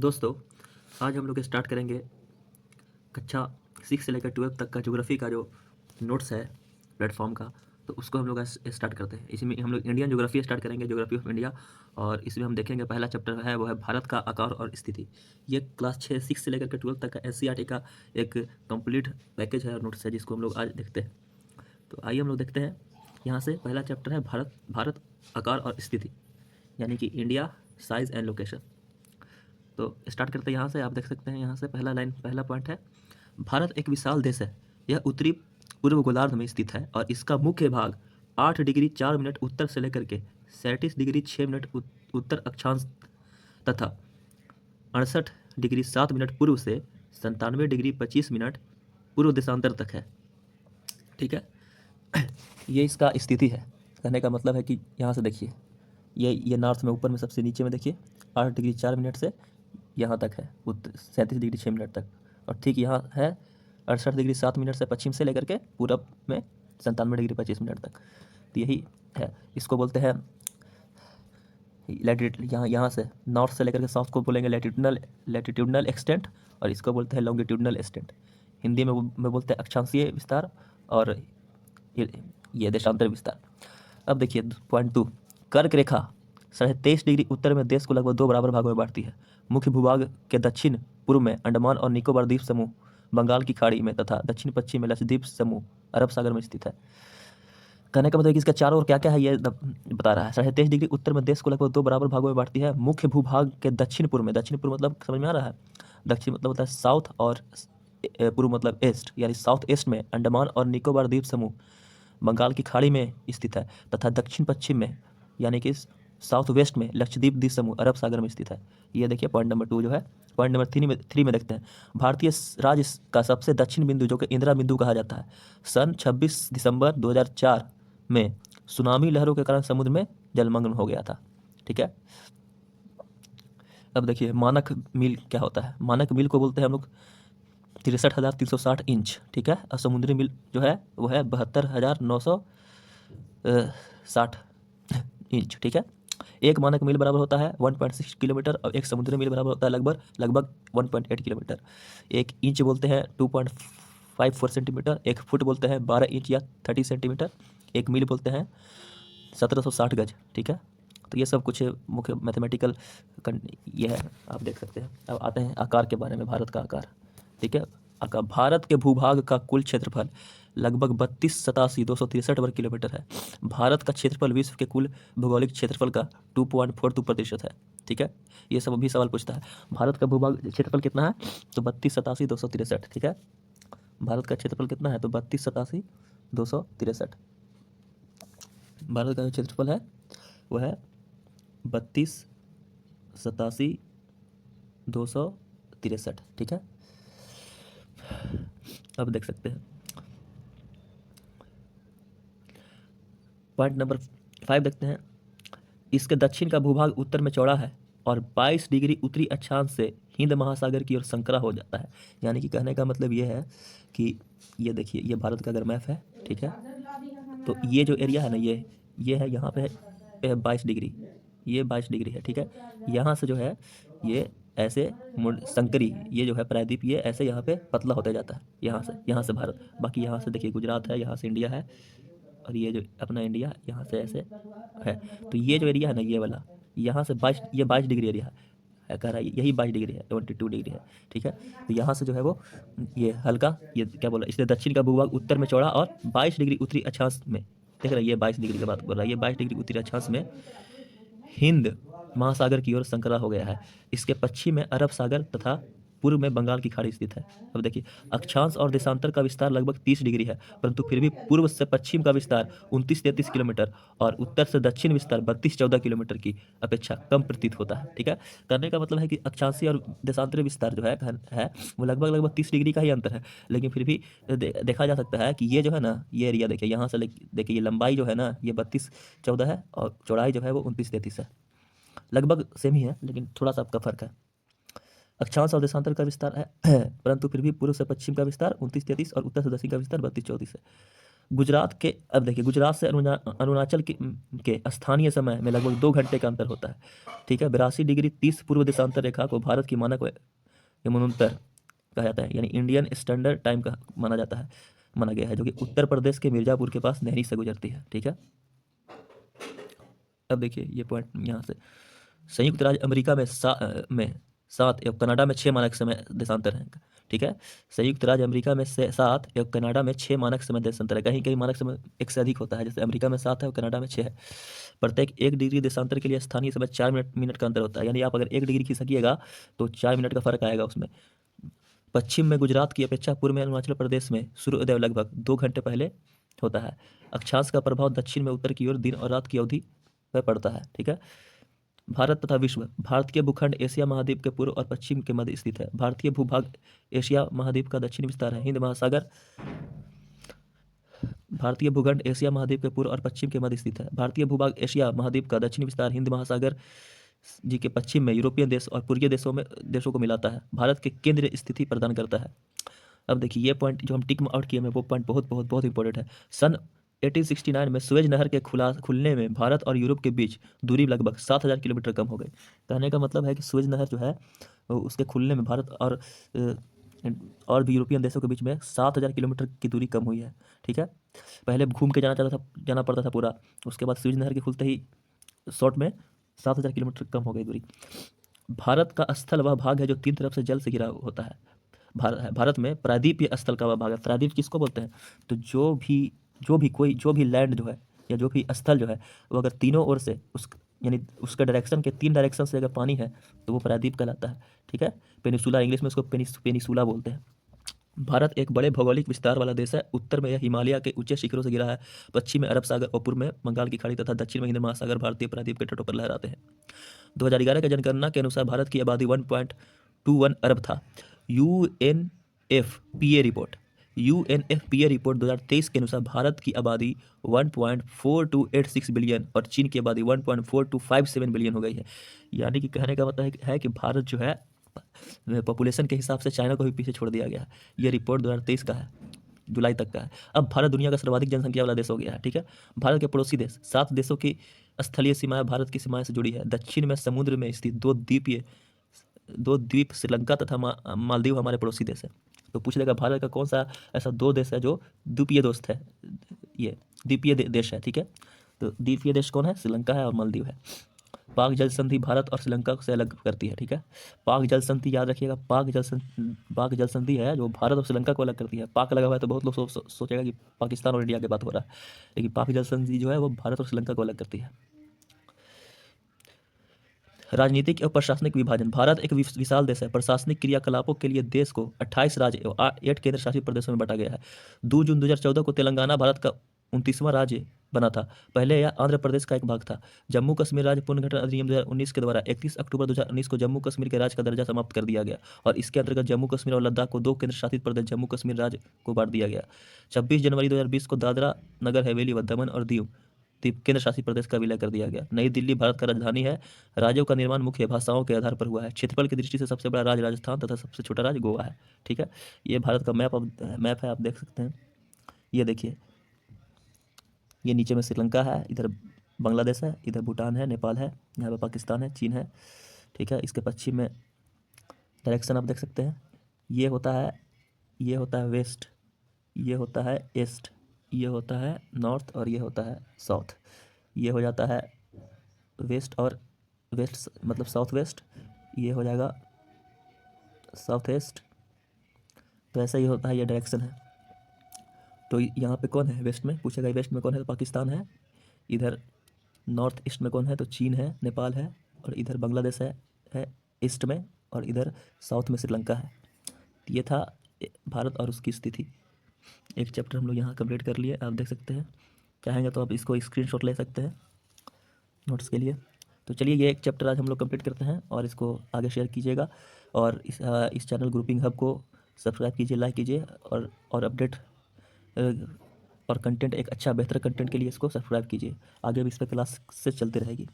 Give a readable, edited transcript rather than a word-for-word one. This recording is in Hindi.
दोस्तों, आज हम लोग स्टार्ट करेंगे कक्षा 6 से लेकर 12 तक का ज्योग्राफी का जो नोट्स है प्लेटफॉर्म का। तो उसको हम लोग आज स्टार्ट करते हैं। इसमें हम लोग इंडियन ज्योग्राफी स्टार्ट करेंगे, ज्योग्राफी ऑफ इंडिया। और इसमें हम देखेंगे पहला चैप्टर है वो है भारत का आकार और स्थिति। ये क्लास 6 से लेकर के 12 तक का एनसीईआरटी का एक कंप्लीट पैकेज है और नोट्स है, जिसको हम लोग आज देखते हैं। तो आइए हम लोग देखते हैं। यहाँ से पहला चैप्टर है भारत भारत आकार और स्थिति, यानी कि इंडिया साइज एंड लोकेशन। तो स्टार्ट करते हैं यहाँ से। आप देख सकते हैं यहाँ से पहला पॉइंट है, भारत एक विशाल देश है। यह उत्तरी पूर्व गोलार्ध में स्थित है और इसका मुख्य भाग 8 डिग्री 4 मिनट उत्तर से लेकर के 37 डिग्री 6 मिनट उत्तर अक्षांश तथा 68 डिग्री 7 मिनट पूर्व से 97 डिग्री 25 मिनट पूर्व देशांतर तक है। ठीक है। ये इसका स्थिति है। कहने का मतलब है कि यहाँ से देखिए, ये नॉर्थ में ऊपर में सबसे नीचे में देखिए 8 डिग्री 4 मिनट से यहाँ तक है, उत्तर 37 डिग्री 6 मिनट तक। और ठीक यहाँ है 68 डिग्री 7 मिनट से पश्चिम से लेकर के पूरब में 97 डिग्री 25 मिनट तक। तो यही है, इसको बोलते हैं लैटिट्यूड। यहाँ से नॉर्थ से लेकर के साउथ को बोलेंगे लैटिट्यूडनल एक्सटेंट, और इसको बोलते हैं लॉन्गिट्यूडनल एक्सटेंट। हिंदी में बोलते हैं अक्षांशीय विस्तार और ये देशांतर विस्तार। अब देखिए पॉइंट 2, कर्क रेखा 23.5 डिग्री उत्तर में देश को लगभग 2 बराबर भागों में बांटती है। मुख्य भूभाग के दक्षिण पूर्व में अंडमान और निकोबार द्वीप समूह बंगाल की खाड़ी में तथा दक्षिण पश्चिम में लक्षद्वीप समूह अरब सागर में स्थित है। कहने का मतलब कि इसका चारों ओर क्या क्या है ये बता रहा है। 23.5 डिग्री उत्तर में देश को लगभग 2 बराबर भागों में बांटती है। मुख्य भूभाग के दक्षिण पूर्व में, दक्षिण पूर्व मतलब समझ में आ रहा है, दक्षिण मतलब होता है साउथ और पूर्व मतलब ईस्ट, यानी साउथ ईस्ट में अंडमान और निकोबार द्वीप समूह बंगाल की खाड़ी में स्थित है तथा दक्षिण पश्चिम में यानी कि साउथ वेस्ट में लक्षद्वीप द्वीप समूह अरब सागर में स्थित है। ये देखिए पॉइंट नंबर 2 जो है। पॉइंट नंबर 3 में देखते हैं, भारतीय राज्य का सबसे दक्षिण बिंदु जो कि इंदिरा बिंदु कहा जाता है, सन 26 दिसंबर 2004 में सुनामी लहरों के कारण समुद्र में जलमग्न हो गया था। ठीक है। अब देखिए मानक मील क्या होता है। मानक मील को बोलते हैं हम लोग 63,360 इंच। ठीक है। और समुद्री मील जो है वो है 72,960 इंच। ठीक है। एक मानक मील बराबर होता है 1.6 किलोमीटर और एक समुद्री मील बराबर होता है लगभग 1.8 किलोमीटर। एक इंच बोलते हैं 2.54 सेंटीमीटर, एक फुट बोलते हैं 12 इंच या 30 सेंटीमीटर, एक मील बोलते हैं 1760 गज। ठीक है। तो ये सब कुछ मुख्य मैथमेटिकल ये है, आप देख सकते हैं। अब आते हैं आकार के बारे में, भारत का आकार। ठीक है। आकार भारत के भूभाग का कुल क्षेत्रफल लगभग 32,87,263 वर्ग किलोमीटर है। भारत का क्षेत्रफल विश्व के कुल भौगोलिक क्षेत्रफल का 2.42% है। ठीक है। ये सब अभी सवाल पूछता है, भारत का भूभाग क्षेत्रफल कितना है, तो 32,87,263। ठीक है। भारत का क्षेत्रफल कितना है, तो 32,87,263। भारत का जो क्षेत्रफल है वह है 32,87,263। ठीक है। अब देख सकते हैं पॉइंट नंबर 5 देखते हैं। इसके दक्षिण का भूभाग उत्तर में चौड़ा है और 22 डिग्री उत्तरी अक्षांश से हिंद महासागर की ओर संकरा हो जाता है। यानी कि कहने का मतलब ये है कि ये देखिए, ये भारत का अगर मैप है, ठीक है, तो ये जो एरिया है ना, ये है यहाँ पे है 22 डिग्री, ये 22 डिग्री है। ठीक है। यहाँ से जो है ये ऐसे संकरी, ये जो है प्रायद्वीप, ये ऐसे यहाँ पे पतला होता जाता है, यहाँ से भारत। बाकी यहाँ से देखिए गुजरात है, यहाँ से इंडिया है, और ये जो अपना इंडिया यहाँ से ऐसे है। तो ये जो एरिया है ना, ये वाला यहाँ से 22 डिग्री एरिया है, कह रहा है यही 22 डिग्री है, 22 डिग्री है। ठीक है। तो यहाँ से जो है वो ये हल्का, ये क्या बोला, इसलिए दक्षिण का भूभाग उत्तर में चौड़ा और 22 डिग्री उत्तरी अक्षांश में, देख रहे हैं ये 22 डिग्री की बात बोल रहा है, ये 22 डिग्री उत्तरी अक्षांश में हिंद महासागर की ओर संकरा हो गया है। इसके पश्चिम में अरब सागर तथा पूर्व में बंगाल की खाड़ी स्थित है। अब देखिए अक्षांश और देशांतर का विस्तार लगभग 30 डिग्री है, परंतु फिर भी पूर्व से पश्चिम का विस्तार 29-33 किलोमीटर और उत्तर से दक्षिण विस्तार 32-14 किलोमीटर की अपेक्षा कम प्रतीत होता है। ठीक है। कहने का मतलब है कि अक्षांशीय और देशांतरीय विस्तार जो है वो लगभग 30 डिग्री का ही अंतर है, लेकिन फिर भी देखा जा सकता है कि ये जो है ना, ये एरिया देखिए, यहाँ से देखिए ये लंबाई जो है ना, ये 32-14 है और चौड़ाई जो है वो 29-33 है। लगभग सेम ही है, लेकिन थोड़ा सा आपका फर्क है। अक्षांश और देशांतर का विस्तार है परंतु फिर भी पूर्व से पश्चिम का विस्तार 29-33 और उत्तर से दक्षिण का विस्तार 32-34 है। गुजरात के, अब देखिए, गुजरात से अरुणाचल के स्थानीय समय में लगभग 2 घंटे का अंतर होता है। ठीक है, 82 डिग्री 30 पूर्व देशांतर रेखा को भारत की मानक यमुनोत्तर कहा जाता है, यानी इंडियन स्टैंडर्ड टाइम का माना गया है, जो कि उत्तर प्रदेश के मिर्जापुर के पास नहरी से गुजरती है। ठीक है, अब देखिए ये पॉइंट यहाँ से, संयुक्त राज्य अमेरिका में 7 एवं कनाडा में 6 मानक समय देशांतर है। ठीक है, संयुक्त राज्य अमेरिका में 7 एवं कनाडा में 6 मानक समय देशांतर है। कहीं कहीं मानक समय 1 से अधिक होता है, जैसे अमेरिका में 7 है और कनाडा में 6 है। प्रत्येक 1 डिग्री देशांतर के लिए स्थानीय समय 4 मिनट का अंतर होता है, यानी आप अगर 1 डिग्री खिसकिएगा तो 4 मिनट का फर्क आएगा उसमें। पश्चिम में गुजरात की अपेक्षा पूर्व में अरुणाचल प्रदेश में सूर्योदय लगभग 2 घंटे पहले होता है। अक्षांश का प्रभाव दक्षिण में उत्तर की ओर दिन और रात की अवधि पर पड़ता है। ठीक है, भारत तथा विश्व, भारतीय भूखंड एशिया महाद्वीप के पूर्व और पश्चिम के मध्य स्थित है। भारतीय भूभाग एशिया महाद्वीप का दक्षिणी विस्तार है। हिंद महासागर, भारतीय भूखंड एशिया महाद्वीप के पूर्व और पश्चिम के मध्य स्थित है। भारतीय भूभाग एशिया महाद्वीप का दक्षिणी विस्तार हिंद महासागर जी के पश्चिम में यूरोपीय देश और पूर्वीय देशों को मिलाता है। भारत के केंद्रीय स्थिति प्रदान करता है। अब देखिए ये पॉइंट जो हम टिक आउट किए हैं वो पॉइंट बहुत बहुत बहुत इंपॉर्टेंट है। सन 1869 में सुएज नहर के खुलने में भारत और यूरोप के बीच दूरी लगभग 7,000 किलोमीटर कम हो गई। कहने का मतलब है कि सुएज नहर जो है उसके खुलने में भारत और भी यूरोपियन देशों के बीच में 7,000 किलोमीटर की दूरी कम हुई है। ठीक है, पहले घूम के जाना पड़ता था पूरा, उसके बाद सुएज नहर के खुलते ही शॉर्ट में 7,000 किलोमीटर कम हो गई दूरी। भारत का स्थल वह भाग है जो 3 तरफ से जल से घिरा होता है। भारत में प्रायद्वीपीय स्थल का वह भाग है। प्रायद्वीप किसको बोलते हैं? तो जो भी लैंड जो है या जो भी स्थल जो है वो अगर तीनों ओर से यानी उसका डायरेक्शन के 3 डायरेक्शन से अगर पानी है तो वो प्रायद्वीप कहलाता है। ठीक है, पेनिसुला, इंग्लिश में उसको पेनिसुला बोलते हैं। भारत एक बड़े भौगोलिक विस्तार वाला देश है। उत्तर में यह हिमालय के ऊंचे शिखरों से घिरा है, पश्चिम में अरब सागर और पूर्व में बंगाल की खाड़ी तथा दक्षिण में हिंद महासागर भारतीय प्रायद्वीप के तटों पर लहराते हैं। 2011 की जनगणना के अनुसार भारत की आबादी 1.21 अरब था। यूएनएफपीए रिपोर्ट 2023 के अनुसार भारत की आबादी 1.4286 बिलियन और चीन की आबादी 1.4257 बिलियन हो गई है। यानी कि कहने का मतलब है कि भारत जो है पॉपुलेशन के हिसाब से चाइना को भी पीछे छोड़ दिया गया है। ये रिपोर्ट 2023 का है, जुलाई तक का है। अब भारत दुनिया का सर्वाधिक जनसंख्या वाला देश हो गया है। ठीक है, भारत के पड़ोसी देश, 7 देशों की स्थलीय सीमाएं भारत की सीमाएं से जुड़ी है। दक्षिण में समुद्र में स्थित 2 द्वीप श्रीलंका तथा मालदीव हमारे पड़ोसी देश है। तो पूछ लेगा भारत का कौन सा ऐसा 2 देश है जो द्वीपीय दोस्त है, ये द्वीपीय देश है। ठीक है, तो द्वीपीय देश कौन है? श्रीलंका है और मालदीव है। पाक जल संधि भारत और श्रीलंका से अलग करती है। ठीक है, पाक जल संधि याद रखिएगा, पाक जल संधि है जो भारत और श्रीलंका को अलग करती है। पाक लगा हुआ है तो बहुत लोग सोचेगा कि पाकिस्तान और इंडिया की बात हो रहा है, लेकिन पाक जल संधि जो है वो भारत और श्रीलंका को अलग करती है। राजनीतिक एवं प्रशासनिक विभाजन, भारत एक विशाल देश है। प्रशासनिक क्रियाकलापों के लिए देश को 28 राज्य एवं 8 केंद्र शासित प्रदेशों में बांटा गया है। 2 जून 2014 को तेलंगाना भारत का 29वां राज्य बना था। पहले यह आंध्र प्रदेश का एक भाग था। जम्मू कश्मीर राज्य पुनर्गठन अधिनियम 2019 के द्वारा 31 अक्टूबर 2019 को जम्मू कश्मीर के राज्य का दर्जा समाप्त कर दिया गया और इसके अंतर्गत जम्मू कश्मीर और लद्दाख को 2 केंद्र शासित प्रदेश जम्मू कश्मीर राज्य को बांट दिया गया। 26 जनवरी 2020 को दादरा नगर हवेली व दमन और दीव केंद्र शासित प्रदेश का विलय कर दिया गया। नई दिल्ली भारत का राजधानी है। राज्यों का निर्माण मुख्य भाषाओं के आधार पर हुआ है। क्षेत्रफल की दृष्टि से सबसे बड़ा राज्य राजस्थान तथा सबसे छोटा राज्य गोवा है। ठीक है, ये भारत का मैप है, आप देख सकते हैं। ये देखिए, ये नीचे में श्रीलंका है, इधर बांग्लादेश है, इधर भूटान है, नेपाल है, यहाँ पर पाकिस्तान है, चीन है। ठीक है, इसके पश्चिम में डायरेक्शन आप देख सकते हैं। ये होता है वेस्ट, ये होता है ईस्ट, ये होता है नॉर्थ और ये होता है साउथ। ये हो जाता है वेस्ट और वेस्ट मतलब साउथ वेस्ट, ये हो जाएगा साउथ ईस्ट। तो ऐसा ही होता है, ये डायरेक्शन है। तो यहाँ पे कौन है वेस्ट में? पूछेगा वेस्ट में कौन है? तो पाकिस्तान है। इधर नॉर्थ ईस्ट में कौन है? तो चीन है, नेपाल है, और इधर बांग्लादेश है ईस्ट में, और इधर साउथ में श्रीलंका है। ये था भारत और उसकी स्थिति। एक चैप्टर हम लोग यहाँ कंप्लीट कर लिए, आप देख सकते हैं। चाहेंगे तो आप इसको स्क्रीनशॉट ले सकते हैं नोट्स के लिए। तो चलिए, ये एक चैप्टर आज हम लोग कंप्लीट करते हैं और इसको आगे शेयर कीजिएगा, और इस चैनल ग्रुपिंग हब को सब्सक्राइब कीजिए, लाइक कीजिए, और अपडेट और कंटेंट, एक अच्छा बेहतर कंटेंट के लिए इसको सब्सक्राइब कीजिए। आगे भी इस पर क्लास से चलती रहेगी।